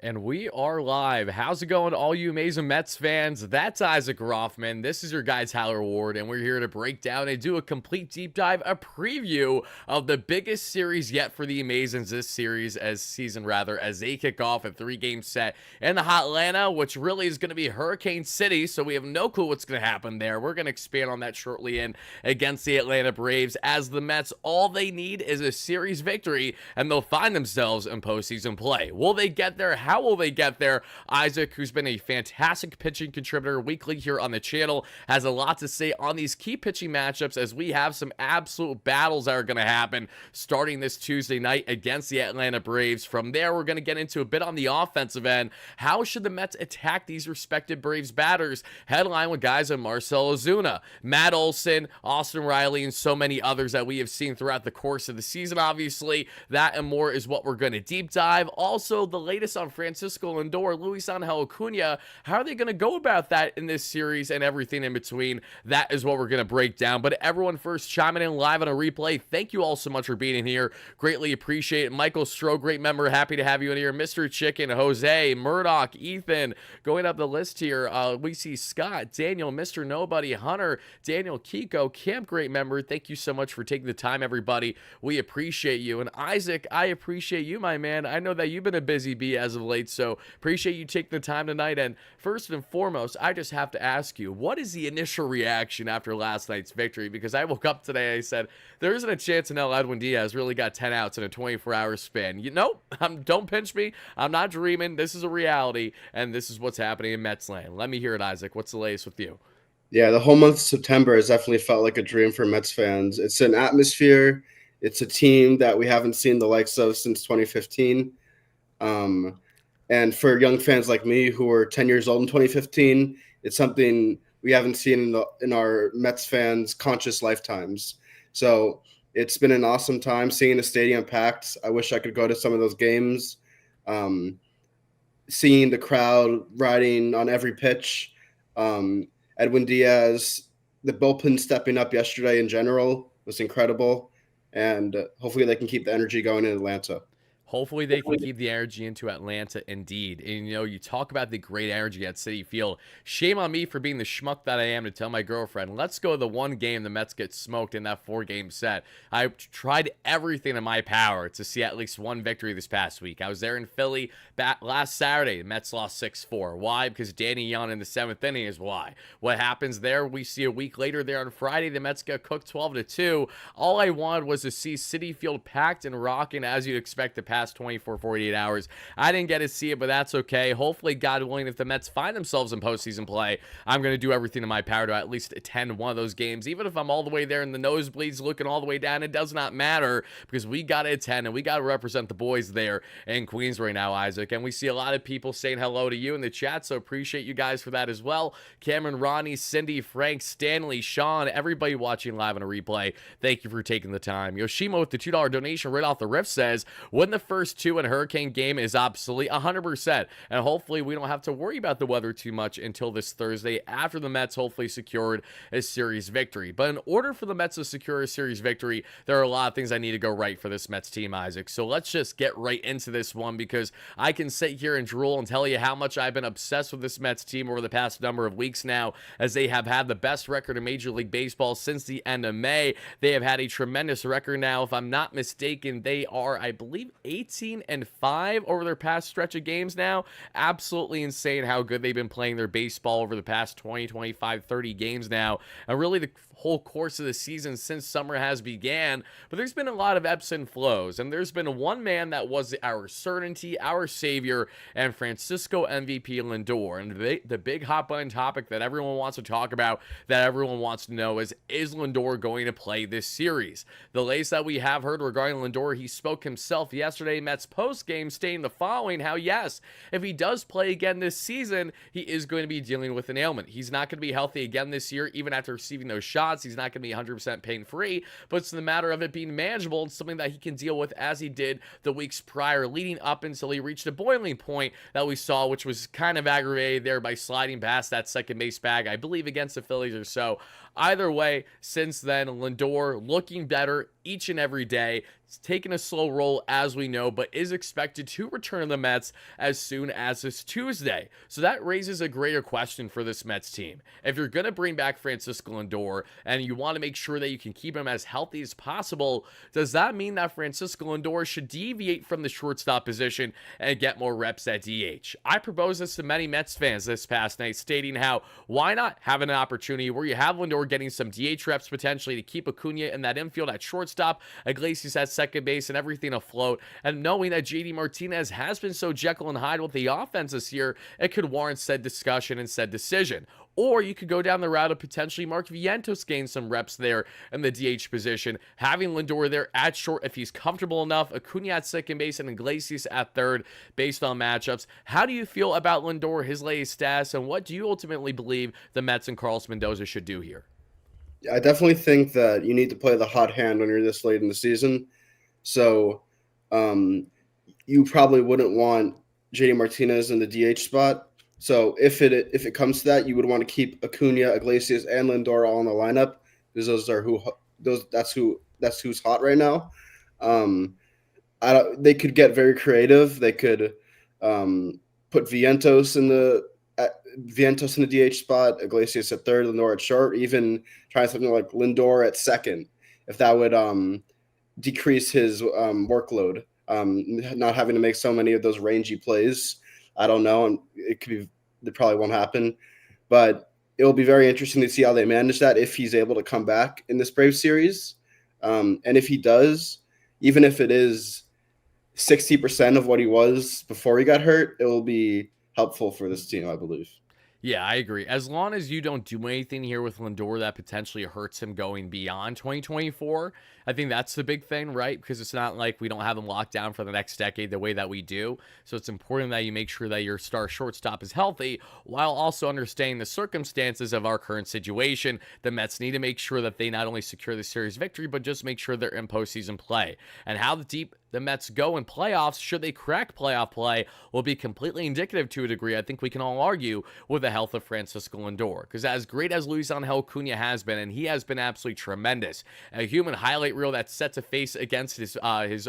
And we are live. How's it going, all you amazing Mets fans? That's Isaac Rothman. This is your guy, Tyler Ward, and we're here to break down and do a complete deep dive, a preview of the biggest series yet for the Amazons this season, as they kick off a 3-game set in the hot Atlanta, which really is going to be Hurricane City, so we have no clue what's going to happen there. We're going to expand on that shortly in against the Atlanta Braves, as the Mets, all they need is a series victory, and they'll find themselves in postseason play. Will they get there? How will they get there? Isaac, who's been a fantastic pitching contributor weekly here on the channel, has a lot to say on these key pitching matchups, as we have some absolute battles that are going to happen starting this Tuesday night against the Atlanta Braves. From there, we're going to get into a bit on the offensive end. How should the Mets attack these respected Braves batters? Headline with guys like Marcell Ozuna, Matt Olson, Austin Riley, and so many others that we have seen throughout the course of the season. Obviously, that and more is what we're going to deep dive. Also, the latest on Francisco Lindor, Luisangel Acuña. How are they going to go about that in this series and everything in between? That is what we're going to break down. But everyone first chiming in live on a replay, thank you all so much for being in here. Greatly appreciate it. Michael Stroh, great member. Happy to have you in here. Mr. Chicken, Jose, Murdoch, Ethan. Going up the list here, we see Scott, Daniel, Mr. Nobody, Hunter, Daniel, Kiko, Camp, great member. Thank you so much for taking the time, everybody. We appreciate you. And Isaac, I appreciate you, my man. I know that you've been a busy bee as of late, so appreciate you taking the time tonight. And first and foremost, I just have to ask you, what is the initial reaction after last night's victory? Because I woke up today, I said, there isn't a chance in Edwin Diaz really got 10 outs in a 24-hour span. Nope, don't pinch me. I'm not dreaming. This is a reality, and this is what's happening in Mets land. Let me hear it, Isaac. What's the latest with you? Yeah, the whole month of September has definitely felt like a dream for Mets fans. It's an atmosphere. It's a team that we haven't seen the likes of since 2015. And for young fans like me who were 10 years old in 2015, it's something we haven't seen in our Mets fans' conscious lifetimes. So it's been an awesome time seeing the stadium packed. I wish I could go to some of those games. Seeing the crowd riding on every pitch. Edwin Diaz, the bullpen stepping up yesterday in general was incredible. And hopefully they can keep the energy going in Atlanta. Hopefully they can keep the energy into Atlanta, indeed. And, you talk about the great energy at Citi Field. Shame on me for being the schmuck that I am to tell my girlfriend, let's go to the one game the Mets get smoked in that 4-game set. I tried everything in my power to see at least one victory this past week. I was there in Philly last Saturday. The Mets lost 6-4. Why? Because Danny Young in the 7th inning is why. What happens there? We see a week later there on Friday, the Mets get cooked 12-2. All I wanted was to see Citi Field packed and rocking, as you'd expect to past 24, 48 hours. I didn't get to see it, but that's okay. Hopefully, God willing, if the Mets find themselves in postseason play, I'm going to do everything in my power to at least attend one of those games. Even if I'm all the way there in the nosebleeds looking all the way down, it does not matter, because we got to attend and we got to represent the boys there in Queens right now, Isaac. And we see a lot of people saying hello to you in the chat, so appreciate you guys for that as well. Cameron, Ronnie, Cindy, Frank, Stanley, Sean, everybody watching live on a replay, thank you for taking the time. Yoshima with the $2 donation right off the riff says, when the first two in a Hurricane game is obsolete, 100%. And hopefully we don't have to worry about the weather too much until this Thursday after the Mets hopefully secured a series victory. But in order for the Mets to secure a series victory, there are a lot of things I need to go right for this Mets team, Isaac. So let's just get right into this one, because I can sit here and drool and tell you how much I've been obsessed with this Mets team over the past number of weeks now, as they have had the best record in Major League Baseball since the end of May. They have had a tremendous record now. If I'm not mistaken, they are, I believe, 18-5 over their past stretch of games now. Absolutely insane how good they've been playing their baseball over the past 20, 25, 30 games now. And really the whole course of the season since summer has began. But there's been a lot of ebbs and flows. And there's been one man that was our certainty, our savior, and Francisco MVP Lindor. And the big hot button topic that everyone wants to talk about, that everyone wants to know is Lindor going to play this series? The latest that we have heard regarding Lindor, he spoke himself yesterday, Mets post-game, stating the following: how yes, if he does play again this season, he is going to be dealing with an ailment. He's not going to be healthy again this year, even after receiving those shots. He's not going to be 100% pain-free, but it's the matter of it being manageable and something that he can deal with, as he did the weeks prior, leading up until he reached a boiling point that we saw, which was kind of aggravated there by sliding past that second base bag, I believe, against the Phillies or so. Either way, since then, Lindor looking better each and every day. It's taking a slow roll, as we know, but is expected to return to the Mets as soon as this Tuesday. So that raises a greater question for this Mets team. If you're going to bring back Francisco Lindor and you want to make sure that you can keep him as healthy as possible, does that mean that Francisco Lindor should deviate from the shortstop position and get more reps at DH? I proposed this to many Mets fans this past night, stating how why not have an opportunity where you have Lindor getting some DH reps potentially to keep Acuna in that infield at shortstop, Iglesias at second base, and everything afloat. And knowing that JD Martinez has been so Jekyll and Hyde with the offense this year, it could warrant said discussion and said decision. Or you could go down the route of potentially Mark Vientos gain some reps there in the DH position, having Lindor there at short if he's comfortable enough, Acuna at second base, and Iglesias at third based on matchups. How do you feel about Lindor, his latest stats, and what do you ultimately believe the Mets and Carlos Mendoza should do here? I definitely think that you need to play the hot hand when you're this late in the season. So you probably wouldn't want JD Martinez in the DH spot. So if it comes to that, you would want to keep Acuna, Iglesias, and Lindor all in the lineup because that's who's hot right now. They could get very creative. They could put Vientos in the DH spot, Iglesias at third, Lindor at short, even try something like Lindor at second, if that would decrease his workload, not having to make so many of those rangy plays. I don't know, and it probably won't happen, but it will be very interesting to see how they manage that if he's able to come back in this Braves series, and if he does, even if it is 60% of what he was before he got hurt, it will be helpful for this team, I believe. Yeah, I agree. As long as you don't do anything here with Lindor that potentially hurts him going beyond 2024, I think that's the big thing, right? Because it's not like we don't have him locked down for the next decade the way that we do. So it's important that you make sure that your star shortstop is healthy while also understanding the circumstances of our current situation. The Mets need to make sure that they not only secure the series victory, but just make sure they're in postseason play. And how deep the Mets go in playoffs, should they crack playoff play, will be completely indicative to a degree, I think we can all argue, with the health of Francisco Lindor. Because as great as Luisangel Acuña has been, and he has been absolutely tremendous, a human highlight reel that's set to face against his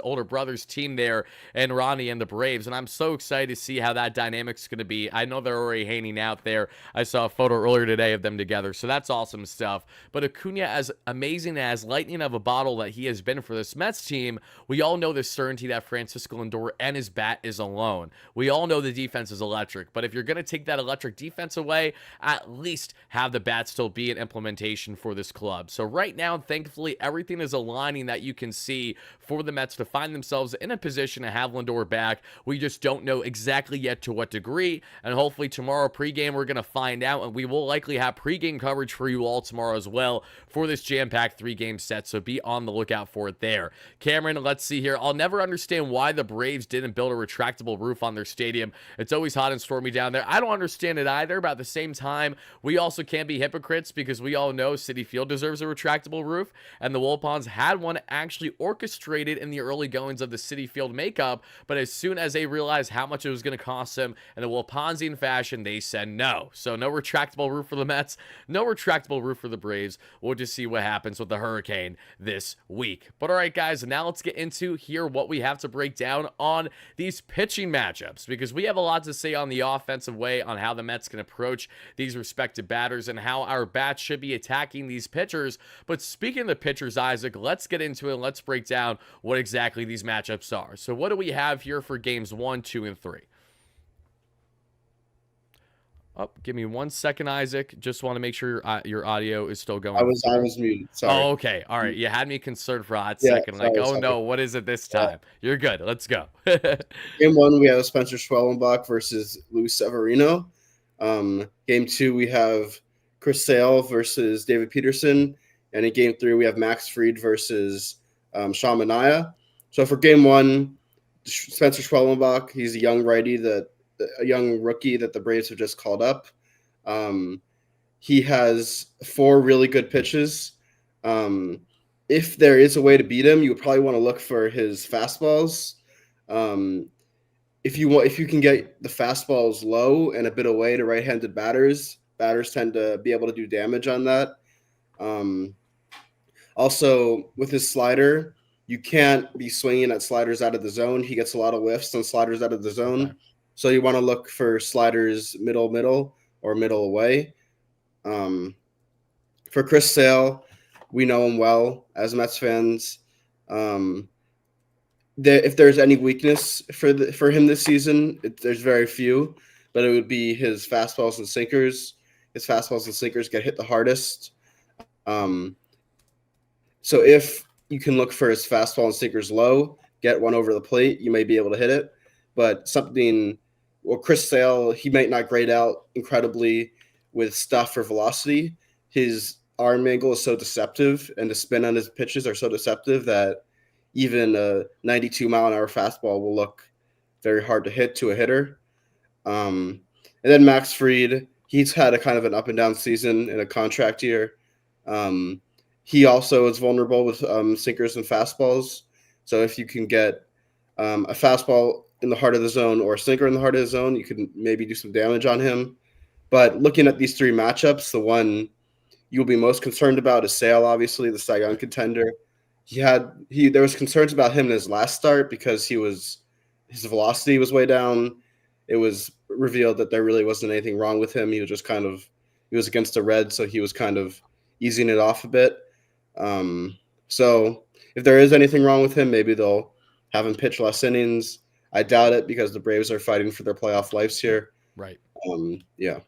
older brother's team there, and Ronnie and the Braves, and I'm so excited to see how that dynamic's going to be. I know they're already hanging out there. I saw a photo earlier today of them together, so that's awesome stuff. But Acuña, as amazing as lightning of a bottle that he has been for this Mets team, we all know this certainty that Francisco Lindor and his bat is alone. We all know the defense is electric, but if you're going to take that electric defense away, at least have the bat still be an implementation for this club. So right now, thankfully, everything is aligning that you can see for the Mets to find themselves in a position to have Lindor back. We just don't know exactly yet to what degree, and hopefully tomorrow pregame we're going to find out, and we will likely have pregame coverage for you all tomorrow as well for this jam-packed 3-game set, so be on the lookout for it there. Cameron, let's see here. I'll never understand why the Braves didn't build a retractable roof on their stadium. It's always hot and stormy down there. I don't understand it either, but at the same time, we also can't be hypocrites because we all know Citi Field deserves a retractable roof, and the Wilpons had one actually orchestrated in the early goings of the Citi Field makeup, but as soon as they realized how much it was going to cost them in a Wilponsian fashion, they said no. So no retractable roof for the Mets, no retractable roof for the Braves. We'll just see what happens with the Hurricane this week. But all right, guys, now let's get into here what we have to break down on these pitching matchups, because we have a lot to say on the offensive way on how the Mets can approach these respective batters and how our bats should be attacking these pitchers. But speaking of the pitchers, Isaac, let's get into it and let's break down what exactly these matchups are. So what do we have here for games 1, 2, and 3? Oh, give me 1 second, Isaac. Just want to make sure your audio is still going. I was muted. Sorry. Oh, okay. All right. You had me concerned for a hot second. Sorry, oh no, what is it this time? You're good. Let's go. Game 1, we have Spencer Schwellenbach versus Luis Severino. Game 2, we have Chris Sale versus David Peterson. And in Game 3, we have Max Fried versus Sean Manaea. So for Game 1, Spencer Schwellenbach, he's a young rookie that the Braves have just called up. He has 4 really good pitches. If there is a way to beat him, you would probably want to look for his fastballs. If you can get the fastballs low and a bit away to right-handed batters tend to be able to do damage on that. Um, Also, with his slider, you can't be swinging at sliders out of the zone. He gets a lot of whiffs on sliders out of the Okay. zone. So you want to look for sliders middle, or middle away. Um, for Chris Sale, we know him well as Mets fans. Um, if there's any weakness for him this season, there's very few, but it would be his fastballs and sinkers. His fastballs and sinkers get hit the hardest. Um, So if you can look for his fastball and sinkers low, get one over the plate, you may be able to hit it. But Chris Sale, he might not grade out incredibly with stuff or velocity. His arm angle is so deceptive, and the spin on his pitches are so deceptive that even a 92-mile-an-hour fastball will look very hard to hit to a hitter. And then Max Fried, he's had a kind of an up and down season in a contract year. Um, he also is vulnerable with sinkers and fastballs. So if you can get a fastball in the heart of the zone or a sinker in the heart of the zone, you can maybe do some damage on him. But looking at these three matchups, the one you'll be most concerned about is Sale, obviously, the Cy Young contender. There was concerns about him in his last start because his velocity was way down. It was revealed that there really wasn't anything wrong with him. He was against the Reds, so he was kind of easing it off a bit. So if there is anything wrong with him, maybe they'll have him pitch less innings. I doubt it because the Braves are fighting for their playoff lives here. Right. Yeah.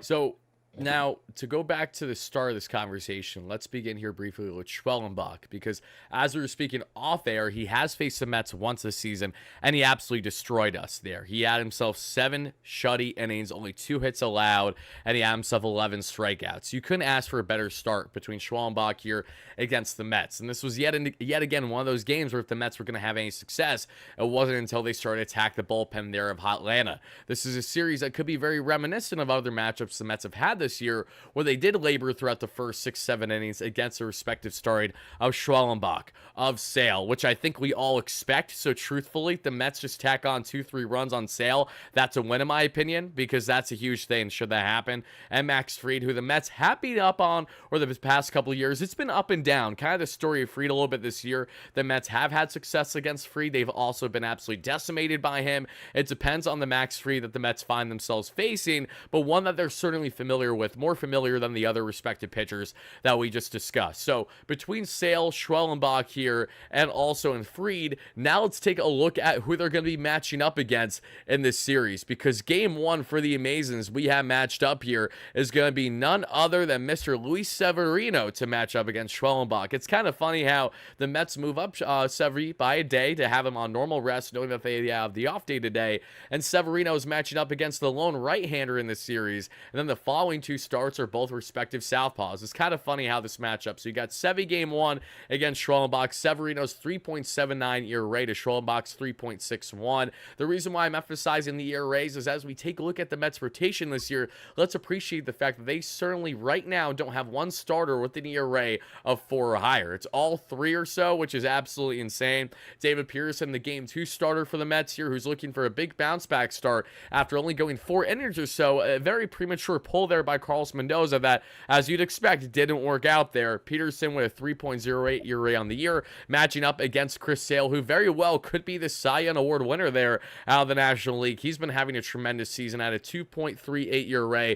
So now to go back to the start of this conversation, let's begin here briefly with Schwellenbach, because as we were speaking off air, he has faced the Mets once this season and he absolutely destroyed us there. He had himself 7 shutty innings, only 2 hits allowed, and he had himself 11 strikeouts. You couldn't ask for a better start between Schwellenbach here against the Mets. And this was yet again one of those games where if the Mets were going to have any success, it wasn't until they started to attack the bullpen there of Atlanta. This is a series that could be very reminiscent of other matchups the Mets have had this year, where they did labor throughout the first 6-7 innings against the respective starting of Schwellenbach, of Sale, which I think we all expect. So truthfully, the Mets just tack on 2-3 runs on Sale. That's a win in my opinion, because that's a huge thing should that happen. And Max Fried, who the Mets have beat up on over the past couple of years. It's been up and down. Kind of the story of Fried a little bit this year. The Mets have had success against Fried. They've also been absolutely decimated by him. It depends on the Max Fried that the Mets find themselves facing, but one that they're certainly familiar with, more familiar than the other respective pitchers that we just discussed. So between Sale, Schwellenbach here, and also in Fried, now let's take a look at who they're going to be matching up against in this series, because game 1 for the Amazons we have matched up here is going to be none other than Mr. Luis Severino to match up against Schwellenbach. It's kind of funny how the Mets move up Severi by a day to have him on normal rest, knowing that they have the off day today, and Severino is matching up against the lone right-hander in this series, and then the following 2 starts are both respective southpaws. It's kind of funny how this matchup. So you got Sevy game 1 against Schwellenbach, Severino's 3.79 ERA to Schwellenbach's 3.61. The reason why I'm emphasizing the ERAs is as we take a look at the Mets rotation this year, let's appreciate the fact that they certainly right now don't have one starter with an ERA of 4 or higher. It's all 3 or so, which is absolutely insane. David Pearson, the game 2 starter for the Mets here, who's looking for a big bounce back start after only going 4 innings or so. A very premature pull there by Carlos Mendoza that, as you'd expect, didn't work out there. Peterson with a 3.08 ERA on the year, matching up against Chris Sale, who very well could be the Cy Young Award winner there out of the National League. He's been having a tremendous season at a 2.38 ERA.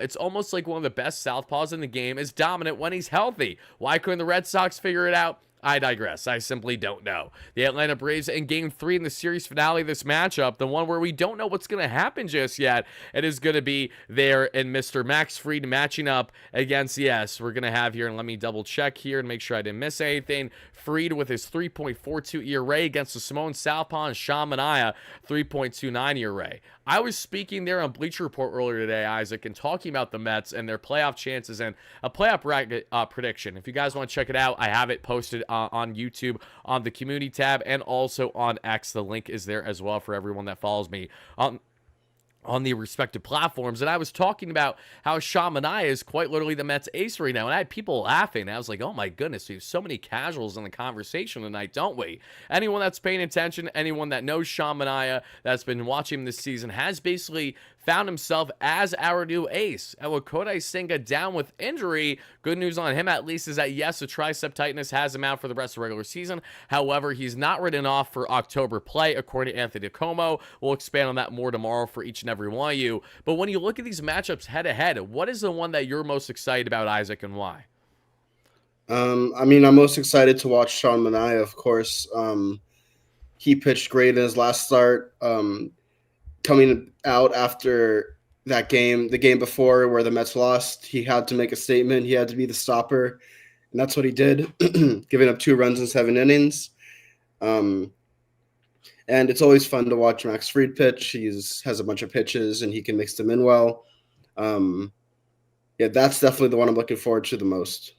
It's almost like one of the best southpaws in the game is dominant when he's healthy. Why couldn't the Red Sox figure it out? I digress. I simply don't know. The Atlanta Braves in Game 3 in the series finale of this matchup, the one where we don't know what's going to happen just yet, it is going to be there and Mr. Max Fried matching up against, yes, we're going to have here, and let me double check here and make sure I didn't miss anything, Fried with his 3.42 ERA against the Samoan Southpaw and Sean Manaea, 3.29 ERA. I was speaking there on Bleacher Report earlier today, Isaac, and talking about the Mets and their playoff chances and a playoff prediction. If you guys want to check it out, I have it posted on YouTube on the community tab and also on X. The link is there as well for everyone that follows me on the respective platforms. And I was talking about how Sean Manaea is quite literally the Mets ace right now. And I had people laughing. I was like, oh my goodness, we have so many casuals in the conversation tonight, don't we? Anyone that's paying attention, anyone that knows Sean Manaea, that's been watching him this season, has basically found himself as our new ace. And with Kodai Senga down with injury, good news on him at least is that yes, the tricep tightness has him out for the rest of the regular season. However, he's not written off for October play, according to Anthony DiComo. We'll expand on that more tomorrow for each and every one of you. But when you look at these matchups head to head, what is the one that you're most excited about, Isaac, and why? I mean, I'm most excited to watch Sean Manaea, of course. He pitched great in his last start. Coming out after that game, the game before where the Mets lost, he had to make a statement. He had to be the stopper, and that's what he did, giving up 2 runs in 7 innings. And it's always fun to watch Max Fried pitch. He has a bunch of pitches, and he can mix them in well. Yeah, that's definitely the one I'm looking forward to the most.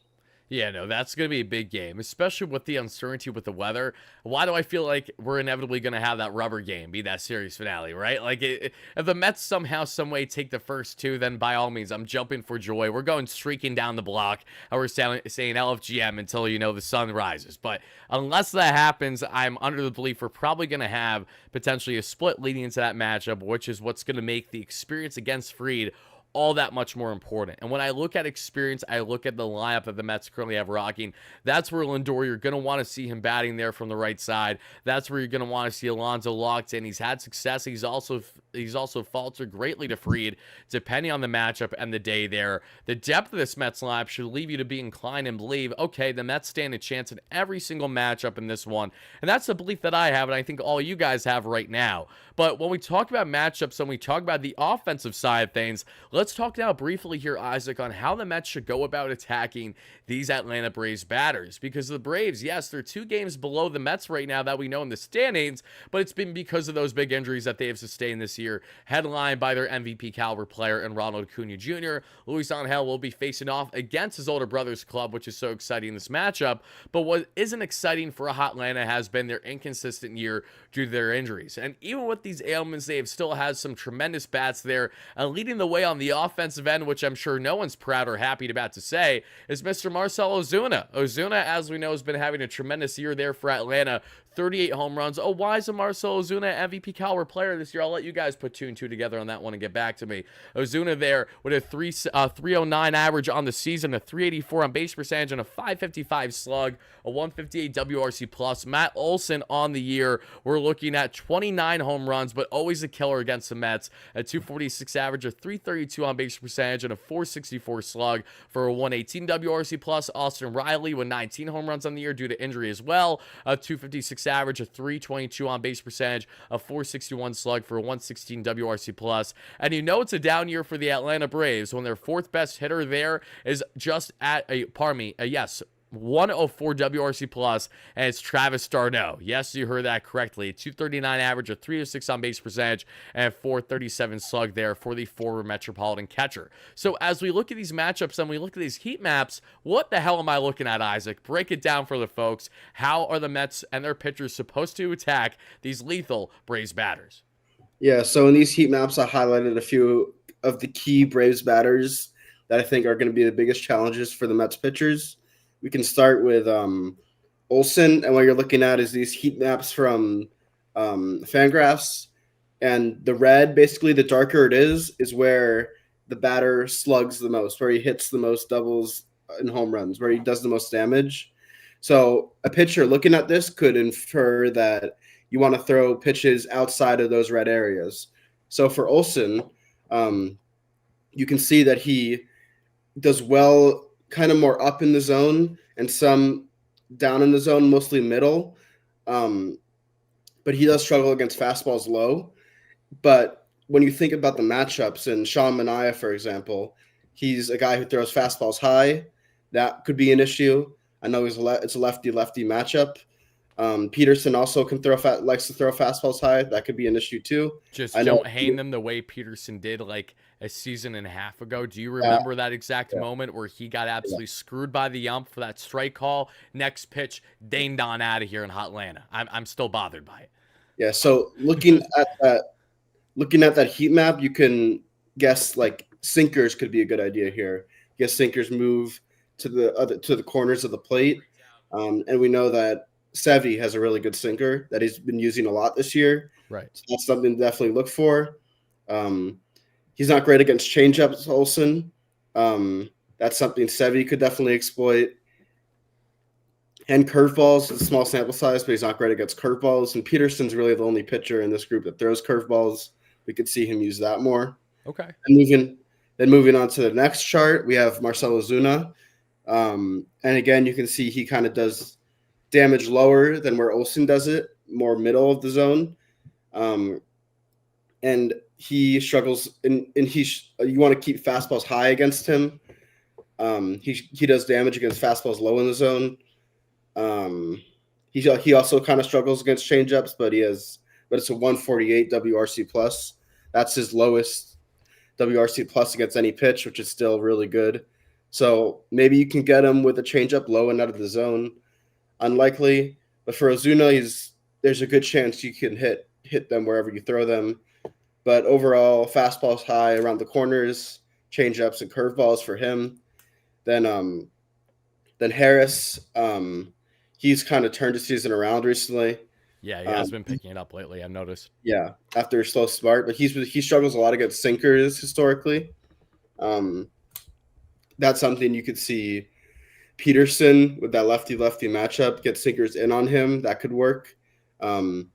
Yeah, no, that's going to be a big game, especially with the uncertainty with the weather. Why do I feel like we're inevitably going to have that rubber game be that series finale, right? Like, if the Mets somehow, some way take the first 2, then by all means, I'm jumping for joy. We're going streaking down the block, and we're saying LFGM until, the sun rises. But unless that happens, I'm under the belief we're probably going to have potentially a split leading into that matchup, which is what's going to make the experience against Fried all that much more important. And when I look at experience, I look at the lineup that the Mets currently have rocking. That's where Lindor, you're going to want to see him batting there from the right side. That's where you're going to want to see Alonso locked in. He's had success. He's also faltered greatly to Fried, depending on the matchup and the day there. The depth of this Mets lineup should leave you to be inclined and believe, okay, the Mets stand a chance in every single matchup in this one. And that's the belief that I have, and I think all you guys have right now. But when we talk about matchups and we talk about the offensive side of things, let's talk now briefly here, Isaac, on how the Mets should go about attacking these Atlanta Braves batters. Because the Braves, yes, they're 2 games below the Mets right now that we know in the standings, but it's been because of those big injuries that they have sustained this year, headlined by their MVP caliber player and Ronald Acuna Jr. Luisangel will be facing off against his older brother's club, which is so exciting in this matchup. But what isn't exciting for a hot Atlanta has been their inconsistent year due to their injuries. And even with these ailments, they have still had some tremendous bats there, and leading the way on the offensive end, which I'm sure no one's proud or happy about to say, is Mr. Marcell Ozuna. Ozuna, as we know, has been having a tremendous year there for Atlanta. 38 home runs. Oh, why is a Marcell Ozuna MVP caliber player this year? I'll let you guys put 2 and 2 together on that one and get back to me. Ozuna there with a 309 average on the season, a 384 on base percentage, and a 555 slug, a 158 WRC plus. Matt Olson on the year, we're looking at 29 home runs, but always a killer against the Mets. A 246 average, a 332 on base percentage, and a 464 slug for a 118 WRC plus. Austin Riley with 19 home runs on the year due to injury as well. A 256 average, a 322 on base percentage, a 461 slug for a 116 WRC plus. And it's a down year for the Atlanta Braves when their 4th best hitter there is just at 104 WRC plus, and it's Travis d'Arnaud. Yes, you heard that correctly. 239 average, a 306 on base percentage, and a 437 slug there for the former Metropolitan catcher. So as we look at these matchups and we look at these heat maps, what the hell am I looking at, Isaac? Break it down for the folks. How are the Mets and their pitchers supposed to attack these lethal Braves batters? Yeah, so in these heat maps, I highlighted a few of the key Braves batters that I think are going to be the biggest challenges for the Mets pitchers. We can start with Olson, and what you're looking at is these heat maps from Fangraphs. And the red, basically the darker it is where the batter slugs the most, where he hits the most doubles and home runs, where he does the most damage. So a pitcher looking at this could infer that you want to throw pitches outside of those red areas. So for Olson, you can see that he does well kind of more up in the zone and some down in the zone, mostly middle. But he does struggle against fastballs low. But when you think about the matchups and Sean Manaea, for example, he's a guy who throws fastballs high. That could be an issue. I know it's a lefty-lefty matchup. Peterson also likes to throw fastballs high. That could be an issue too. Just don't hang them the way Peterson did like a season and a half ago. Do you remember that exact moment where he got absolutely screwed by the ump for that strike call? Next pitch, dang don out of here in Hotlanta. I'm still bothered by it. Yeah. So looking looking at that heat map, you can guess like sinkers could be a good idea here. Guess sinkers move to the corners of the plate, and we know that Sevy has a really good sinker that he's been using a lot this year. Right. So that's something to definitely look for. He's not great against changeups, Olsen. That's something Sevy could definitely exploit. And curveballs, it's a small sample size, but he's not great against curveballs. And Peterson's really the only pitcher in this group that throws curveballs. We could see him use that more. Okay. And moving on to the next chart, we have Marcell Ozuna. And again, you can see he kind of does damage lower than where Olsen does it, more middle of the zone. And he struggles, and you want to keep fastballs high against him. He does damage against fastballs low in the zone. He also kind of struggles against changeups, but it's a 148 WRC plus. That's his lowest WRC plus against any pitch, which is still really good. So maybe you can get him with a changeup low and out of the zone. Unlikely, but for Ozuna, there's a good chance you can hit them wherever you throw them. But overall, fastballs high around the corners, changeups and curveballs for him. Then Harris, he's kind of turned his season around recently. Yeah, he has been picking it up lately, I've noticed. Yeah, after a slow start, but he struggles a lot against sinkers historically. That's something you could see Peterson with that lefty-lefty matchup, get sinkers in on him. That could work. You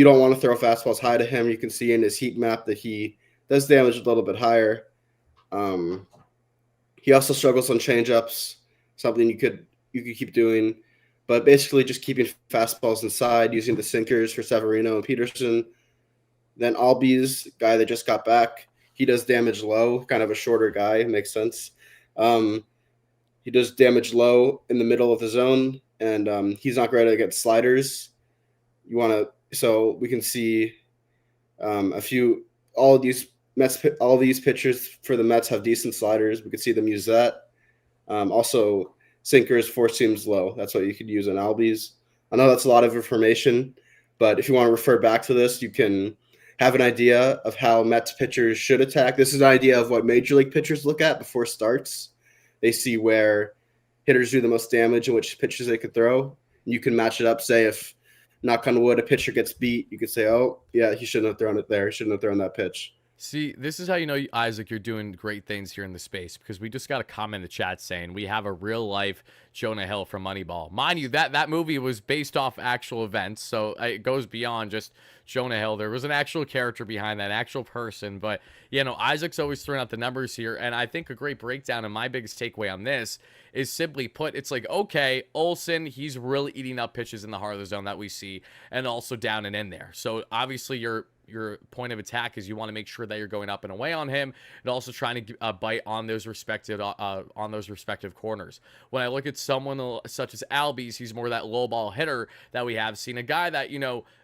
don't want to throw fastballs high to him. You can see in his heat map that he does damage a little bit higher. He also struggles on changeups, something you could keep doing. But basically just keeping fastballs inside, using the sinkers for Severino and Peterson. Then Albies, guy that just got back, he does damage low, kind of a shorter guy, makes sense. He does damage low in the middle of the zone, and he's not great against sliders. So we can see all these pitchers for the Mets have decent sliders. We could see them use that. Also, sinkers, four seams low. That's what you could use on Albies. I know that's a lot of information, but if you want to refer back to this, you can have an idea of how Mets pitchers should attack. This is an idea of what major league pitchers look at before starts. They see where hitters do the most damage and which pitches they could throw. And you can match it up. Say if, knock on wood, a pitcher gets beat, you could say, oh, yeah, he shouldn't have thrown it there. He shouldn't have thrown that pitch. See, this is how you know, Isaac, you're doing great things here in the space, because we just got a comment in the chat saying we have a real life Jonah Hill from Moneyball. Mind you, that movie was based off actual events, so it goes beyond just Jonah Hill. There was an actual character behind that, actual person. But, Isaac's always throwing out the numbers here, and I think a great breakdown, and my biggest takeaway on this is simply put, it's like, okay, Olsen, he's really eating up pitches in the heart of the zone that we see, and also down and in there. So obviously your point of attack is you want to make sure that you're going up and away on him, and also trying to bite on those respective corners. When I look at someone such as Albies, he's more that low ball hitter that we have seen. A guy that,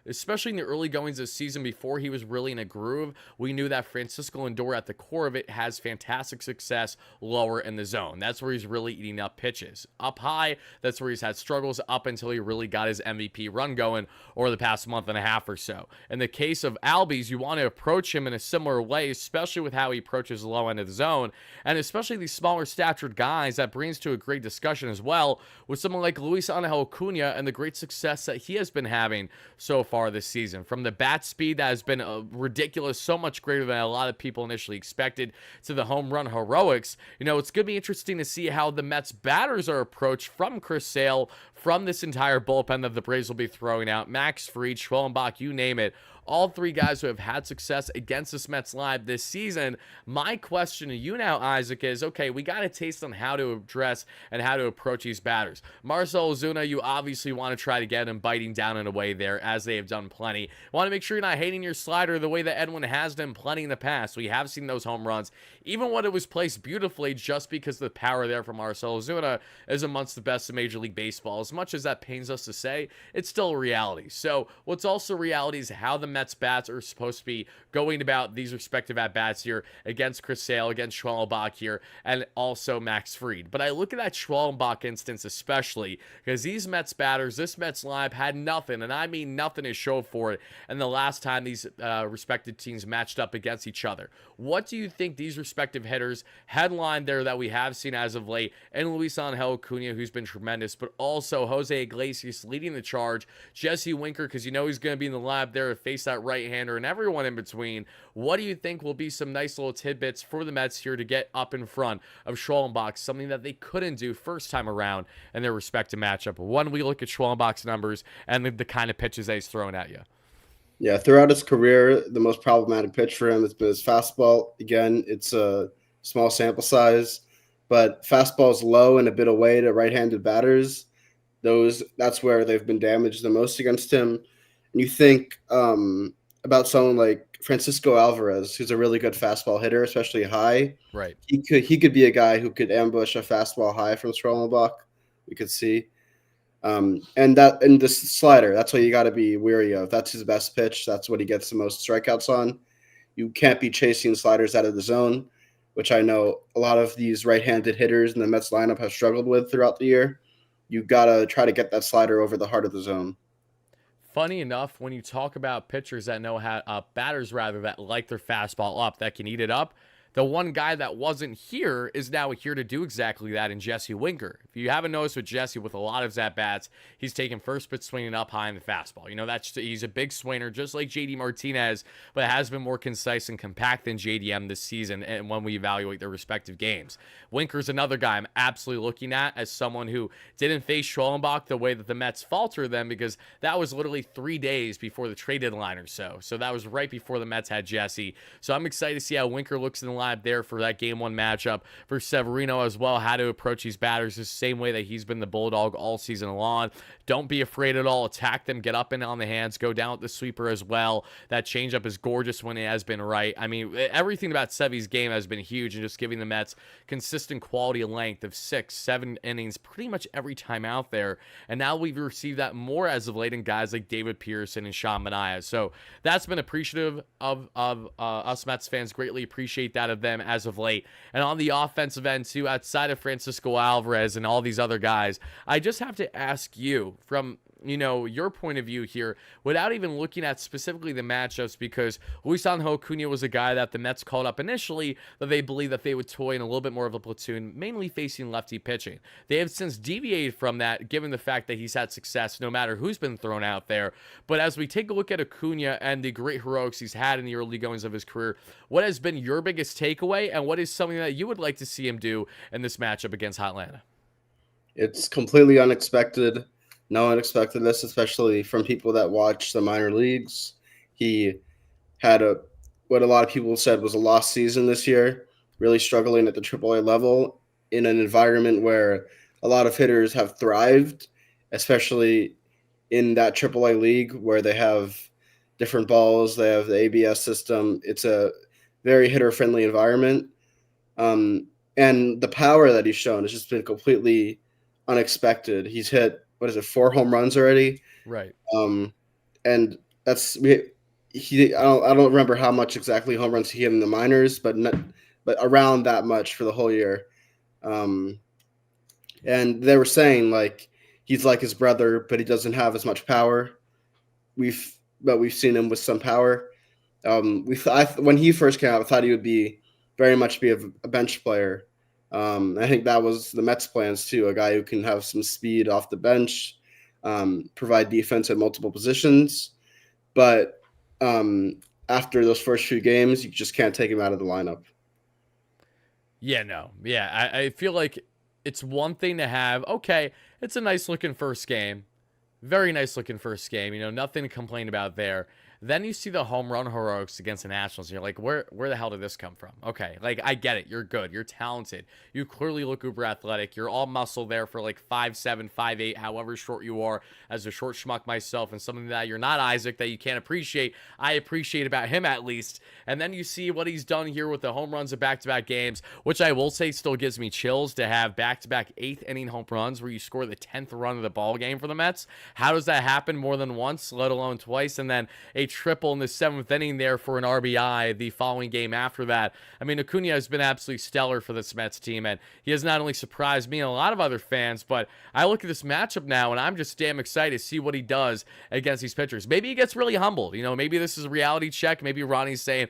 especially in the early goings of the season before he was really in a groove, we knew that Francisco Lindor at the core of it has fantastic success lower in the zone. That's where he's really eating up pitches. Up high, that's where he's had struggles up until he really got his MVP run going over the past month and a half or so. In the case of Albies, you want to approach him in a similar way, especially with how he approaches the low end of the zone, and especially these smaller statured guys. That brings to a great discussion as well with someone like Luisangel Acuña and the great success that he has been having so far this season. From the bat speed that has been ridiculous, so much greater than a lot of people initially expected, to the home run heroics. It's going to be interesting to see how the Mets batters are approached from Chris Sale, from this entire bullpen that the Braves will be throwing out. Max Fried, Schwellenbach, you name it. All three guys who have had success against this Mets live this season. My question to you now, Isaac, is, okay, we got a taste on how to address and how to approach these batters. Marcell Ozuna, you obviously want to try to get him biting down and away there, as they have done plenty. Want to make sure you're not hating your slider the way that Edwin has done plenty in the past. We have seen those home runs, even when it was placed beautifully, just because the power there from Marcell Ozuna is amongst the best in Major League Baseball. As much as that pains us to say, it's still a reality. So what's also reality is how the Mets bats are supposed to be going about these respective at-bats here against Chris Sale, against Schwellenbach here, and also Max Fried. But I look at that Schwellenbach instance especially because these Mets batters, this Mets lineup had nothing, and I mean nothing to show for it, and the last time these respective teams matched up against each other. What do you think these respective hitters headline there that we have seen as of late, and Luisangel Acuña, who's been tremendous, but also Jose Iglesias leading the charge, Jesse Winker, because you know he's going to be in the lab there to face that right-hander, and everyone in between. What do you think will be some nice little tidbits for the Mets here to get up in front of Schwellenbach, something that they couldn't do first time around in their respective matchup? When we look at Schwellenbach's numbers and the kind of pitches that he's throwing at you. Yeah, throughout his career, the most problematic pitch for him has been his fastball. Again, it's a small sample size, but fastballs low and a bit away to right-handed batters. That's where they've been damaged the most against him. And you think about someone like Francisco Alvarez, who's a really good fastball hitter, especially high. Right. He could be a guy who could ambush a fastball high from Schwellenbach. We could see. And this slider, that's what you got to be wary of. That's his best pitch. That's what he gets the most strikeouts on. You can't be chasing sliders out of the zone, which I know a lot of these right-handed hitters in the Mets lineup have struggled with throughout the year. You got to try to get that slider over the heart of the zone. Funny enough, when you talk about pitchers that know how, batters rather, that like their fastball up, that can eat it up, the one guy that wasn't here is now here to do exactly that in Jesse Winker. If you haven't noticed with Jesse, with a lot of his at-bats, he's taking first pitch swinging up high in the fastball. You know, he's a big swinger, just like JD Martinez, but has been more concise and compact than JDM this season and when we evaluate their respective games. Winker's another guy I'm absolutely looking at as someone who didn't face Schwellenbach the way that the Mets faltered them, because that was literally 3 days before the trade deadline or so. So that was right before the Mets had Jesse. So I'm excited to see how Winker looks in the lineup there for that game one matchup for Severino as well, how to approach these batters the same way that he's been the bulldog all season long. Don't be afraid at all. Attack them, get up and on the hands, go down with the sweeper as well. That changeup is gorgeous when it has been right. I mean, everything about Sevy's game has been huge, and just giving the Mets consistent quality of length of 6-7 innings pretty much every time out there. And now we've received that more as of late in guys like David Pearson and Sean Manaea. So that's been appreciative of us Mets fans. Greatly appreciate that of them as of late. And on the offensive end too, outside of Francisco Alvarez and all these other guys, I just have to ask you from, you know, your point of view here, without even looking at specifically the matchups, because Luisangel Acuña was a guy that the Mets called up initially that they believed that they would toy in a little bit more of a platoon, mainly facing lefty pitching. They have since deviated from that, given the fact that he's had success no matter who's been thrown out there. But as we take a look at Acuña and the great heroics he's had in the early goings of his career, what has been your biggest takeaway, and what is something that you would like to see him do in this matchup against Atlanta? It's completely unexpected. No one expected this, especially from people that watch the minor leagues. He had what a lot of people said was a lost season this year, really struggling at the AAA level in an environment where a lot of hitters have thrived, especially in that AAA league where they have different balls, they have the ABS system. It's a very hitter-friendly environment. And the power that he's shown has just been completely unexpected. He's hit, 4 home runs already? Right. And that's I don't remember how much exactly home runs he hit in the minors, but around that much for the whole year. And they were saying like he's like his brother, but he doesn't have as much power. We've seen him with some power. When he first came out, I thought he would very much be a bench player. I think that was the Mets' plans too, a guy who can have some speed off the bench, provide defense at multiple positions. But after those first few games, you just can't take him out of the lineup. Yeah, no. Yeah, I feel like it's one thing to have, okay, it's a nice looking first game. Very nice looking first game. You know, nothing to complain about there. Then you see the home run heroics against the Nationals, and you're like, where the hell did this come from? Okay, like, I get it. You're good. You're talented. You clearly look uber athletic. You're all muscle there for like 5'7", 5'8", however short you are, as a short schmuck myself, and something that you're not Isaac, that you can't appreciate. I appreciate about him at least. And then you see what he's done here with the home runs of back-to-back games, which I will say still gives me chills to have back-to-back 8th inning home runs where you score the 10th run of the ball game for the Mets. How does that happen more than once, let alone twice? And then a triple in the 7th inning there for an RBI the following game after that. I mean, Acuna has been absolutely stellar for this Mets team, and he has not only surprised me and a lot of other fans, but I look at this matchup now, and I'm just damn excited to see what he does against these pitchers. Maybe he gets really humbled. Maybe this is a reality check. Maybe Ronnie's saying,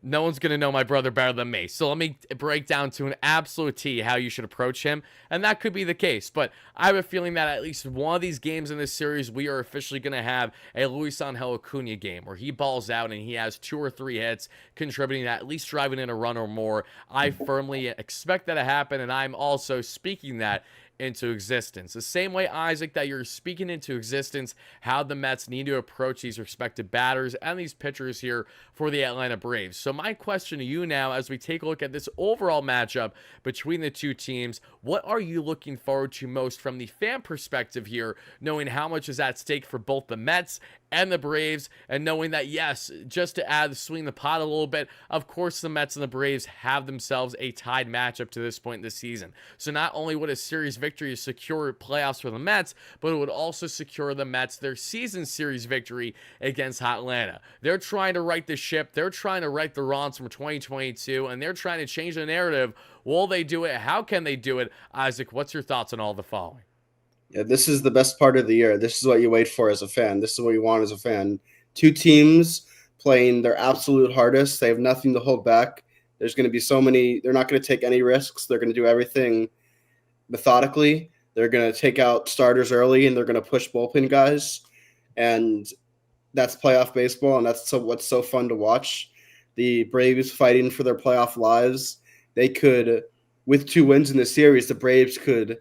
no one's going to know my brother better than me. So let me break down to an absolute T how you should approach him. And that could be the case. But I have a feeling that at least one of these games in this series, we are officially going to have a Luisangel Acuña game where he balls out and he has 2 or 3 hits, contributing to at least driving in a run or more. I firmly expect that to happen. And I'm also speaking that into existence. The same way, Isaac, that you're speaking into existence how the Mets need to approach these respective batters and these pitchers here for the Atlanta Braves. So my question to you now, as we take a look at this overall matchup between the two teams, what are you looking forward to most from the fan perspective here, knowing how much is at stake for both the Mets and the Braves, and knowing that, yes, just to add swing the pot a little bit, of course the Mets and the Braves have themselves a tied matchup to this point in the season. So not only would a series victory secure playoffs for the Mets, but it would also secure the Mets their season series victory against Atlanta. They're trying to right the ship. They're trying to right the wrongs from 2022, and they're trying to change the narrative. Will they do it? How can they do it? Isaac, what's your thoughts on all the following? Yeah, this is the best part of the year. This is what you wait for as a fan. This is what you want as a fan. 2 teams playing their absolute hardest. They have nothing to hold back. There's going to be so many. They're not going to take any risks. They're going to do everything methodically. They're going to take out starters early, and they're going to push bullpen guys. And that's playoff baseball, and that's what's so fun to watch. The Braves fighting for their playoff lives. They could, with 2 wins in the series, the Braves could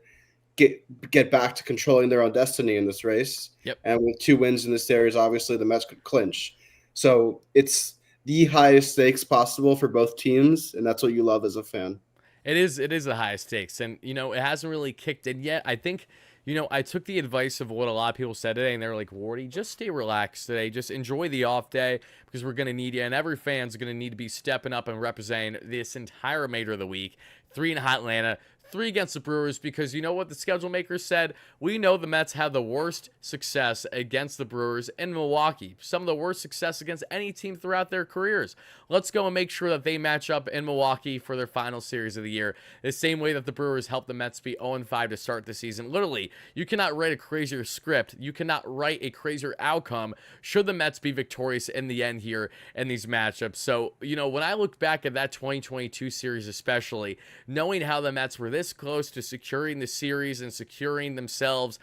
get back to controlling their own destiny in this race. Yep. And with 2 wins in the series, obviously the Mets could clinch. So it's the highest stakes possible for both teams, and that's what you love as a fan. It is the highest stakes, and it hasn't really kicked in yet. I think I took the advice of what a lot of people said today, and they were like, Wardy, just stay relaxed today, just enjoy the off day, because we're going to need you, and every fan's going to need to be stepping up and representing this entire remainder of the week. 3 in Atlanta, 3 against the Brewers, because you know what the schedule makers said? We know the Mets have the worst success against the Brewers in Milwaukee. Some of the worst success against any team throughout their careers. Let's go and make sure that they match up in Milwaukee for their final series of the year. The same way that the Brewers helped the Mets be 0-5 to start the season. Literally, you cannot write a crazier script. You cannot write a crazier outcome should the Mets be victorious in the end here in these matchups. So, when I look back at that 2022 series especially, knowing how the Mets were this close to securing the series and securing themselves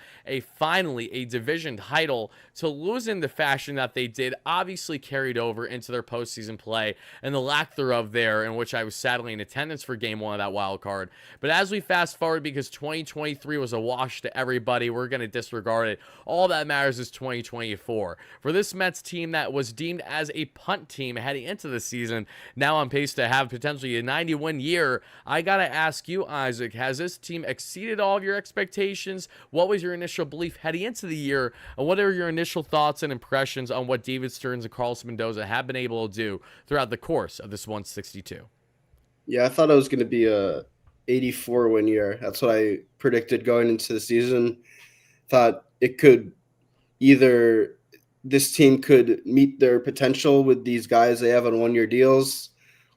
finally a division title, to lose in the fashion that they did obviously carried over into their postseason play and the lack thereof there, in which I was sadly in attendance for game 1 of that wild card. But as we fast forward, because 2023 was a wash to everybody, we're going to disregard it. All that matters is 2024. For this Mets team that was deemed as a punt team heading into the season, now on pace to have potentially a 90-win year, I got to ask you, Isaac, has this team exceeded all of your expectations? What was your initial belief heading into the year? And what are your initial thoughts and impressions on what David Stearns and Carlos Mendoza have been able to do throughout the course of this 162? Yeah, I thought it was going to be a 84-win year. That's what I predicted going into the season. Thought it could either this team could meet their potential with these guys they have on 1-year deals,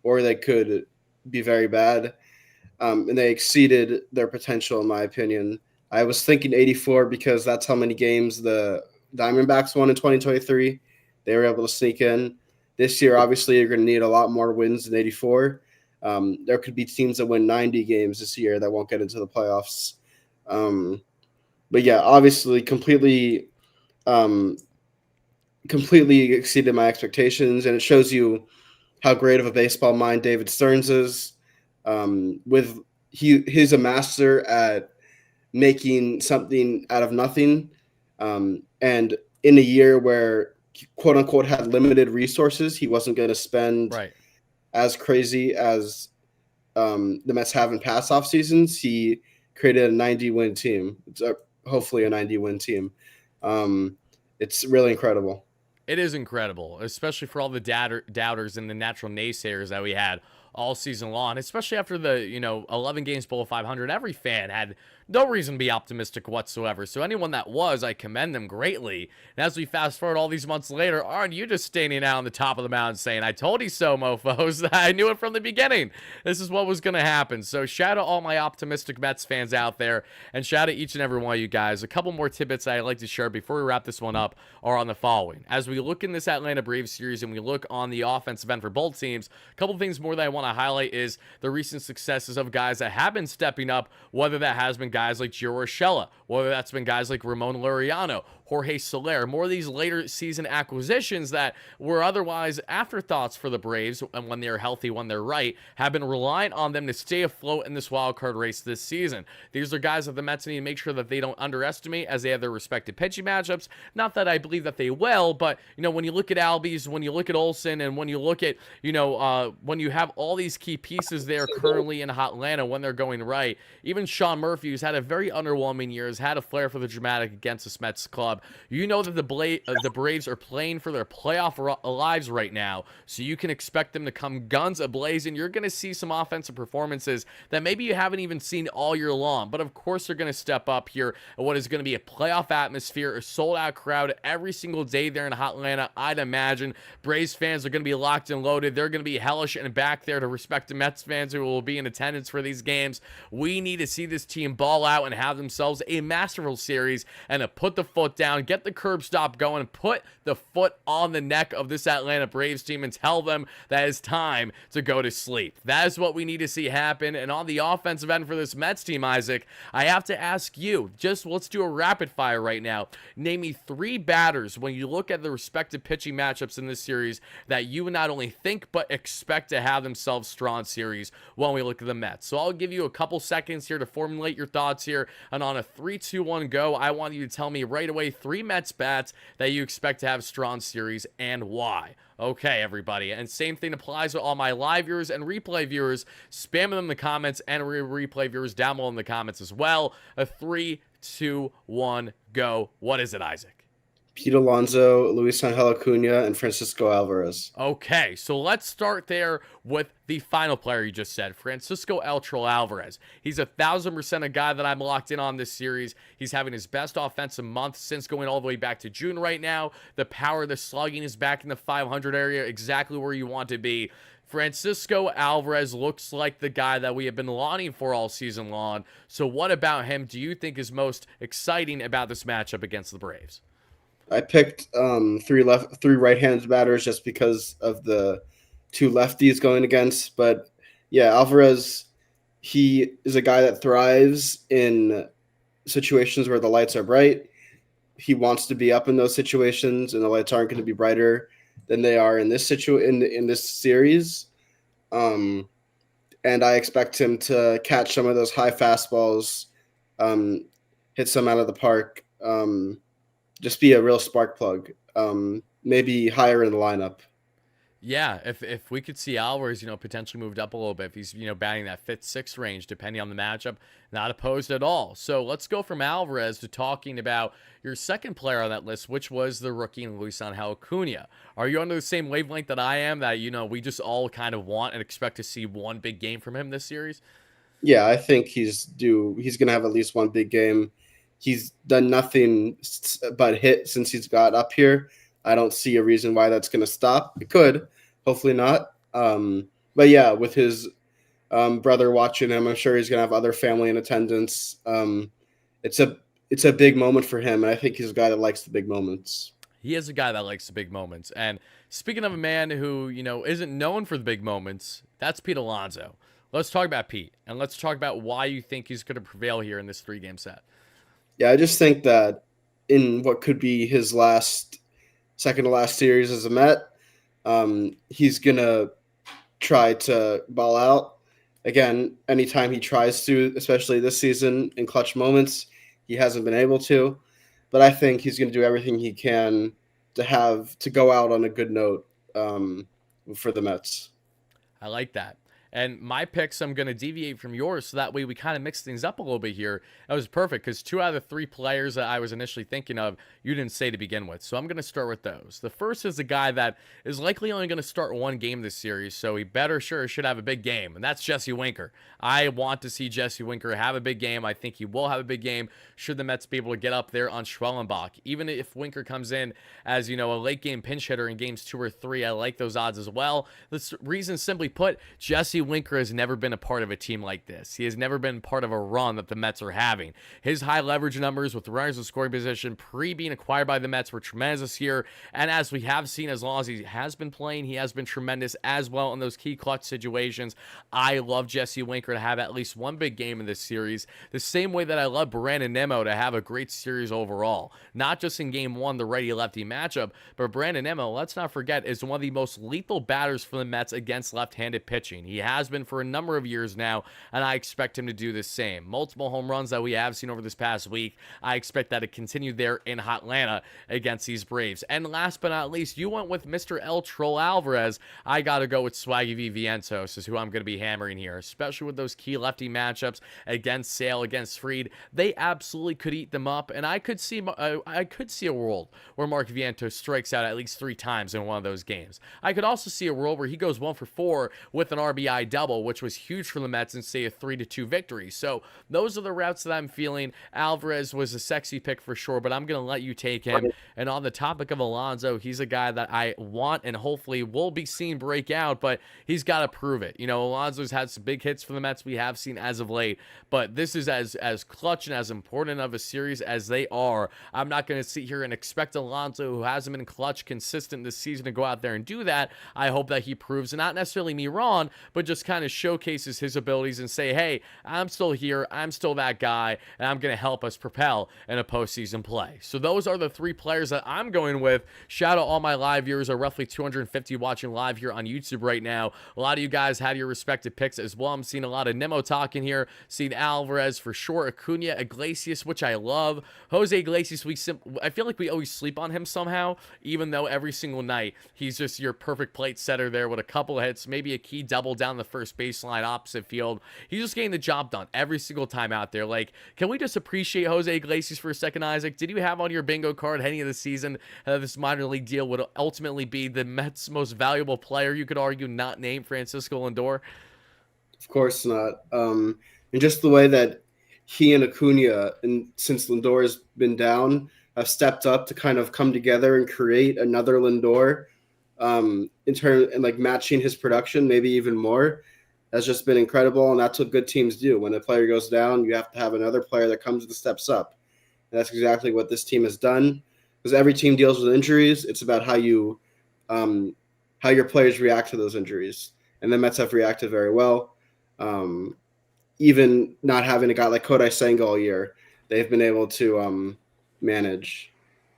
or they could be very bad. And they exceeded their potential, in my opinion. I was thinking 84 because that's how many games the Diamondbacks won in 2023. They were able to sneak in. This year, obviously, you're going to need a lot more wins than 84. There could be teams that win 90 games this year that won't get into the playoffs. But yeah, obviously, completely exceeded my expectations, and it shows you how great of a baseball mind David Stearns is. He's a master at making something out of nothing. And in a year where quote unquote had limited resources, he wasn't going to spend as crazy as the Mets have in past off seasons. He created a 90-win team. It's hopefully a 90-win team. It's really incredible. It is incredible, especially for all the doubters and the natural naysayers that we had all season long, especially after the, 11 games below 500. Every fan had no reason to be optimistic whatsoever. So anyone that was, I commend them greatly. And as we fast forward all these months later, aren't you just standing out on the top of the mountain saying, I told you so, mofos. I knew it from the beginning. This is what was going to happen. So shout out all my optimistic Mets fans out there, and shout out each and every one of you guys. A couple more tidbits I'd like to share before we wrap this one up are on the following. As we look in this Atlanta Braves series and we look on the offensive end for both teams, a couple things more that I want to highlight is the recent successes of guys that have been stepping up, whether that has been guys like Gio Urshela, whether that's been guys like Ramon Laureano, Jorge Soler, more of these later season acquisitions that were otherwise afterthoughts for the Braves, and when they're healthy, when they're right, have been relying on them to stay afloat in this wild card race this season. These are guys that the Mets need to make sure that they don't underestimate as they have their respective pitching matchups. Not that I believe that they will, but when you look at Albies, when you look at Olsen, and when you look at when you have all these key pieces there currently in Atlanta when they're going right, even Sean Murphy, who's had a very underwhelming year, has had a flair for the dramatic against this Mets club. You know that the Braves are playing for their playoff lives right now, so you can expect them to come guns a-blazing. You're going to see some offensive performances that maybe you haven't even seen all year long, but of course they're going to step up here in what is going to be a playoff atmosphere, a sold-out crowd every single day there in Atlanta. I'd imagine Braves fans are going to be locked and loaded. They're going to be hellish and back there to respect the Mets fans who will be in attendance for these games. We need to see this team ball out and have themselves a masterful series and to put the foot down, get the curb stop going, put the foot on the neck of this Atlanta Braves team and tell them that it's time to go to sleep. That is what we need to see happen. And on the offensive end for this Mets team, Isaac, I have to ask you, just let's do a rapid fire right now. Name me 3 batters when you look at the respective pitching matchups in this series that you not only think but expect to have themselves strong series when we look at the Mets. So I'll give you a couple seconds here to formulate your thoughts here, and on a 3, 2, 1 go, I want you to tell me right away 3 Mets bats that you expect to have strong series and why. Okay, everybody, and same thing applies to all my live viewers and replay viewers. Spam them in the comments, and replay viewers down below in the comments as well. A 3, 2, 1 go. What is it, Isaac? Pete Alonso, Luisangel Acuña, and Francisco Alvarez. Okay, so let's start there with the final player you just said, Francisco Alvarez. He's 1,000% a guy that I'm locked in on this series. He's having his best offensive month since going all the way back to June right now. The power, the slugging is back in the 500 area, exactly where you want to be. Francisco Alvarez looks like the guy that we have been longing for all season long. So what about him do you think is most exciting about this matchup against the Braves? I picked 3 right-handed batters just because of the 2 lefties going against. But yeah, Alvarez, he is a guy that thrives in situations where the lights are bright. He wants to be up in those situations, and the lights aren't going to be brighter than they are in this in this series. And I expect him to catch some of those high fastballs, hit some out of the park. Just be a real spark plug, maybe higher in the lineup. Yeah, if we could see Alvarez, potentially moved up a little bit, if he's, batting that 5th, 6th range, depending on the matchup, not opposed at all. So let's go from Alvarez to talking about your second player on that list, which was the rookie Luisangel Acuña. Are you under the same wavelength that I am, that, we just all kind of want and expect to see one big game from him this series? Yeah, I think he's due. He's going to have at least one big game. He's done nothing but hit since he's got up here. I don't see a reason why that's going to stop. It could, hopefully not. But yeah, with his brother watching him, I'm sure he's going to have other family in attendance. It's a big moment for him, and I think he's a guy that likes the big moments. He is a guy that likes the big moments. And speaking of a man who, isn't known for the big moments, that's Pete Alonso. Let's talk about Pete, and let's talk about why you think he's going to prevail here in this 3-game set. Yeah, I just think that in what could be his second to last series as a Met, he's going to try to ball out. Again, anytime he tries to, especially this season in clutch moments, he hasn't been able to. But I think he's going to do everything he can to go out on a good note for the Mets. I like that. And my picks, I'm going to deviate from yours, so that way we kind of mix things up a little bit here. That was perfect, because 2 out of the 3 players that I was initially thinking of, you didn't say to begin with. So I'm going to start with those. The first is a guy that is likely only going to start 1 game this series, so he should have a big game, and that's Jesse Winker. I want to see Jesse Winker have a big game. I think he will have a big game should the Mets be able to get up there on Schwellenbach. Even if Winker comes in as, a late game pinch hitter in games 2 or 3, I like those odds as well. The reason, simply put, Jesse Winker has never been a part of a team like this. He has never been part of a run that the Mets are having. His high leverage numbers with runners in scoring position pre being acquired by the Mets were tremendous this year, and as we have seen, as long as he has been playing, he has been tremendous as well in those key clutch situations. I love Jesse Winker to have at least 1 big game in this series, the same way that I love WardyNYM to have a great series overall. Not just in game 1, the righty-lefty matchup, but WardyNYM, let's not forget, is one of the most lethal batters for the Mets against left-handed pitching. He has been for a number of years now, and I expect him to do the same. Multiple home runs that we have seen over this past week, I expect that to continue there in Atlanta against these Braves. And last but not least, you went with Mr. El Troll Alvarez. I gotta go with Swaggy V Vientos is who I'm going to be hammering here, especially with those key lefty matchups against Sale, against Fried. They absolutely could eat them up, and I could see a world where Mark Vientos strikes out at least 3 times in one of those games. I could also see a world where he goes 1 for 4 with an RBI double, which was huge for the Mets in, say, a 3-2 victory. So those are the routes that I'm feeling. Alvarez was a sexy pick for sure, but I'm going to let you take him. And on the topic of Alonso, he's a guy that I want and hopefully will be seen break out, but he's got to prove it. Alonso's had some big hits for the Mets we have seen as of late, but this is as clutch and as important of a series as they are. I'm not going to sit here and expect Alonso, who hasn't been clutch consistent this season, to go out there and do that. I hope that he proves, not necessarily me wrong, but just kind of showcases his abilities and say, hey, I'm still here, I'm still that guy, and I'm going to help us propel in a postseason play. So those are the 3 players that I'm going with. Shout out all my live viewers, are roughly 250 watching live here on YouTube right now. A lot of you guys have your respective picks as well. I'm seeing a lot of Nimmo talking here, seeing Alvarez for sure, Acuna, Iglesias, which I love. Jose Iglesias, I feel like we always sleep on him somehow, even though every single night he's just your perfect plate setter there with a couple of hits, maybe a key double down the first baseline opposite field. He's just getting the job done every single time out there. Like, can we just appreciate Jose Iglesias for a second, Isaac? Did you have on your bingo card heading into the season this minor league deal would ultimately be the Mets' most valuable player, you could argue, not named Francisco Lindor? Of course not. And just the way that he and Acuna, and since Lindor has been down, have stepped up to kind of come together and create another Lindor, in turn, and like matching his production, maybe even more, has just been incredible. And that's what good teams do. When a player goes down, you have to have another player that comes and steps up. And that's exactly what this team has done. Because every team deals with injuries. It's about how your players react to those injuries. And the Mets have reacted very well. Even not having a guy like Kodai Senga all year, they've been able to manage.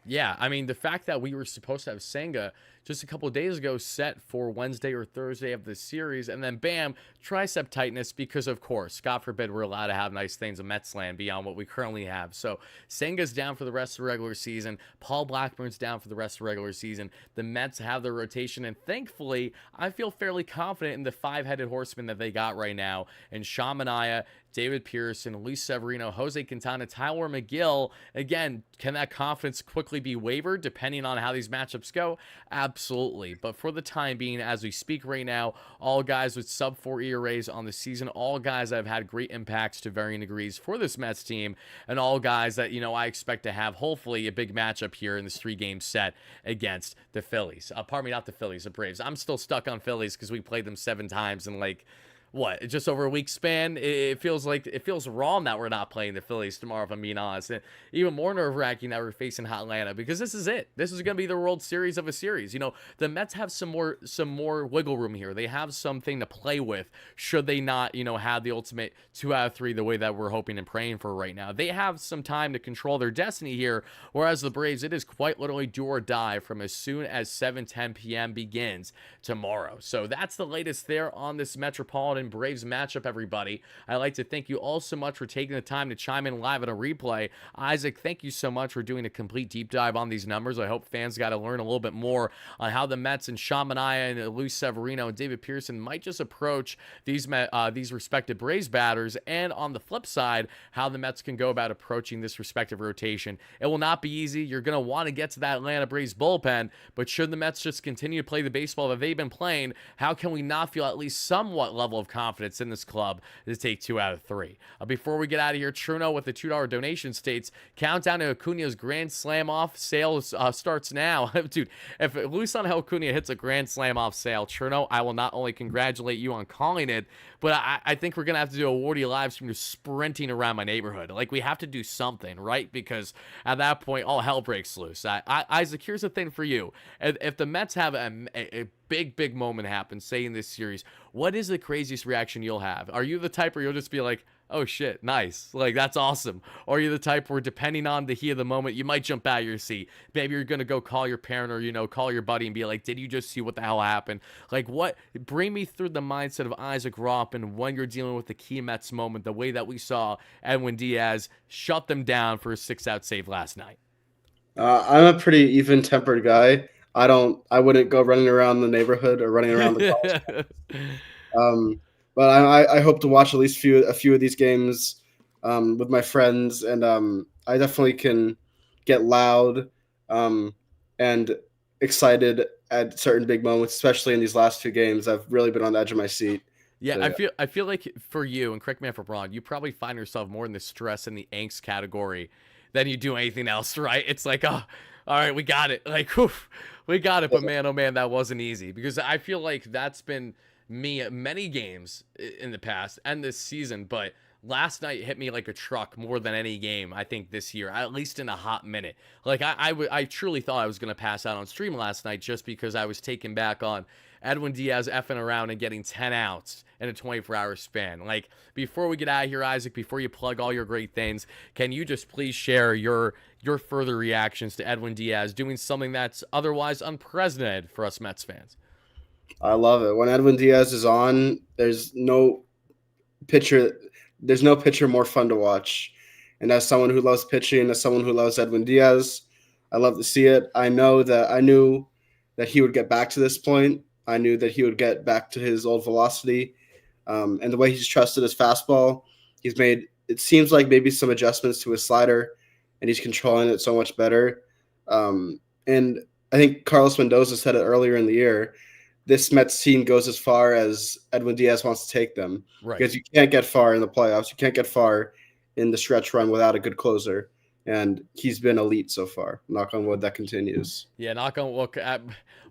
Yeah, I mean, the fact that we were supposed to have Senga just a couple of days ago set for Wednesday or Thursday of this series, and then bam, tricep tightness, because of course, God forbid, we're allowed to have nice things in Mets land beyond what we currently have. So Senga's down for the rest of the regular season. Paul Blackburn's down for the rest of the regular season. The Mets have their rotation, and thankfully, I feel fairly confident in the 5-headed horsemen that they got right now, and Sean Manaea, David Pearson, Luis Severino, Jose Quintana, Tyler McGill. Again, can that confidence quickly be wavered depending on how these matchups go? Absolutely. But for the time being, as we speak right now, all guys with sub-4 ERAs on the season, all guys that have had great impacts to varying degrees for this Mets team, and all guys that, I expect to have, hopefully, a big matchup here in this 3-game set against the Phillies. Pardon me, not the Phillies, the Braves. I'm still stuck on Phillies because we played them 7 times in, just over a week span. It feels wrong that we're not playing the Phillies tomorrow, if I'm being honest. And even more nerve-wracking that we're facing Atlanta, because this is it. This is going to be the World Series of a series. The Mets have some more wiggle room here. They have something to play with should they not, have the ultimate 2 out of 3 the way that we're hoping and praying for right now. They have some time to control their destiny here, whereas the Braves, it is quite literally do or die from as soon as 7:10 p.m. begins tomorrow. So that's the latest there on this Metropolitan and Braves matchup, everybody. I'd like to thank you all so much for taking the time to chime in live on a replay. Isaac, thank you so much for doing a complete deep dive on these numbers. I hope fans got to learn a little bit more on how the Mets and Sean Manaea and Luis Severino and David Pearson might just approach these respective Braves batters, and on the flip side, how the Mets can go about approaching this respective rotation. It will not be easy. You're going to want to get to that Atlanta Braves bullpen, but should the Mets just continue to play the baseball that they've been playing, how can we not feel at least somewhat level of confidence in this club to take 2 out of 3? Before we get out of here, Truno with the $2 donation states, countdown to Acuña's Grand Slam off sale starts now. Dude, if Luisangel Acuña hits a Grand Slam off sale, Truno, I will not only congratulate you on calling it, but I think we're going to have to do a Wardy live stream just sprinting around my neighborhood. Like, we have to do something, right? Because at that point, all hell breaks loose. Isaac, here's the thing for you. If the Mets have a big moment happen, say in this series, what is the craziest reaction you'll have? Are you the type where you'll just be like, oh shit, nice, like that's awesome? Or are you the type where, depending on the heat of the moment, you might jump out of your seat? Maybe you're gonna go call your parent, or call your buddy and be like, did you just see what the hell happened? Like, what? Bring me through the mindset of Isaac Rothman when you're dealing with the key Mets moment, the way that we saw Edwin Diaz shut them down for a 6-out save last night. I'm a pretty even-tempered guy. I wouldn't go running around the neighborhood or running around the college. But I hope to watch at least a few of these games with my friends, and I definitely can get loud and excited at certain big moments, especially in these last 2 games. I've really been on the edge of my seat. Yeah, I feel like for you, and correct me if I'm wrong, you probably find yourself more in the stress and the angst category than you do anything else, right? It's like, oh, all right, we got it. Like, oof, we got it. But man, oh man, that wasn't easy, because I feel like that's been me at many games in the past and this season. But last night hit me like a truck more than any game, I think, this year, at least in a hot minute. Like, I truly thought I was going to pass out on stream last night, just because I was taken back on Edwin Diaz effing around and getting 10 outs in a 24-hour span. Like, before we get out of here, Isaac, before you plug all your great things, can you just please share your further reactions to Edwin Diaz doing something that's otherwise unprecedented for us Mets fans? I love it. When Edwin Diaz is on, there's no pitcher more fun to watch. And as someone who loves pitching, as someone who loves Edwin Diaz, I love to see it. I knew that he would get back to this point. I knew that he would get back to his old velocity. And the way he's trusted his fastball, he's made, it seems like, maybe some adjustments to his slider, and he's controlling it so much better. And I think Carlos Mendoza said it earlier in the year, this Mets team goes as far as Edwin Diaz wants to take them. Right. Because you can't get far in the playoffs. You can't get far in the stretch run without a good closer. And he's been elite so far. Knock on wood, that continues. Yeah, knock on wood.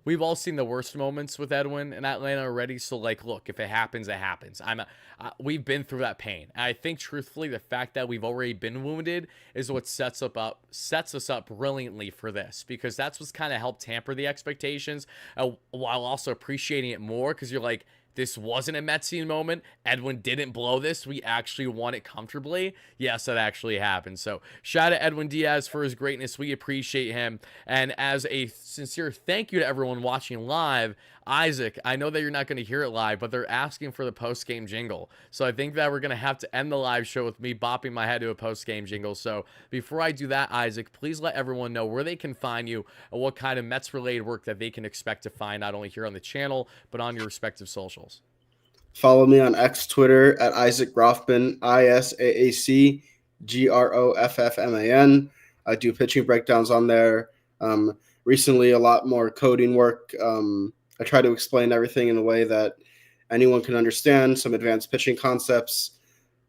We've all seen the worst moments with Edwin in Atlanta already. So, like, look, if it happens, it happens. We've been through that pain. And I think, truthfully, the fact that we've already been wounded is what sets us up brilliantly for this, because that's what's kind of helped tamper the expectations, while also appreciating it more, because you're like, this wasn't a Metsian moment. Edwin didn't blow this. We actually won it comfortably. Yes, that actually happened. So shout out to Edwin Diaz for his greatness. We appreciate him. And as a sincere thank you to everyone watching live, Isaac, I know that you're not going to hear it live, but they're asking for the post-game jingle. So I think that we're going to have to end the live show with me bopping my head to a post-game jingle. So before I do that, Isaac, please let everyone know where they can find you and what kind of Mets-related work that they can expect to find, not only here on the channel, but on your respective socials. Follow me on X, Twitter at Isaac Groffman, ISAAC GROFFMAN. I do pitching breakdowns on there. Recently, a lot more coding work. I try to explain everything in a way that anyone can understand, some advanced pitching concepts.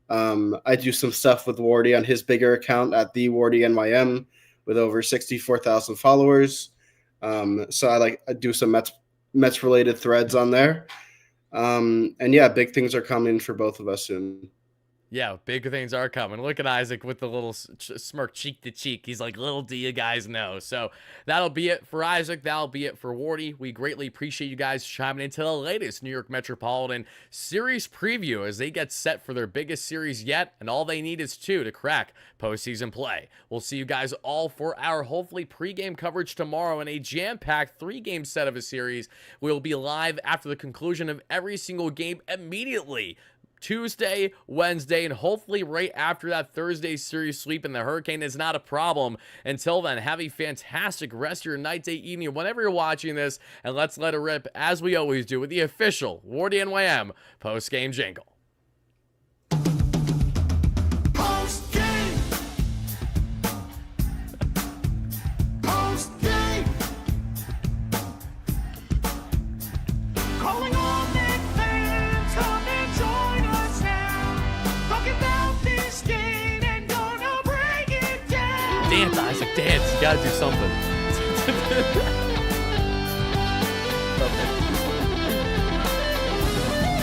I do some stuff with Wardy on his bigger account at the WardyNYM with over 64,000 followers. So I do some Mets related threads on there. And yeah, big things are coming for both of us soon. Yeah, big things are coming. Look at Isaac with the little smirk cheek to cheek. He's like, little do you guys know. So that'll be it for Isaac. That'll be it for Wardy. We greatly appreciate you guys chiming into the latest New York Metropolitan Series preview as they get set for their biggest series yet, and all they need is 2 to crack postseason play. We'll see you guys all for our hopefully pregame coverage tomorrow in a jam-packed 3-game set of a series. We'll be live after the conclusion of every single game immediately. Tuesday, Wednesday, and hopefully right after that Thursday series sweep and the hurricane is not a problem. Until then, have a fantastic rest of your night, day, evening, whenever you're watching this, and let's let it rip as we always do with the official WardyNYM post-game jingle. Dance, Isaac, dance. You gotta do something.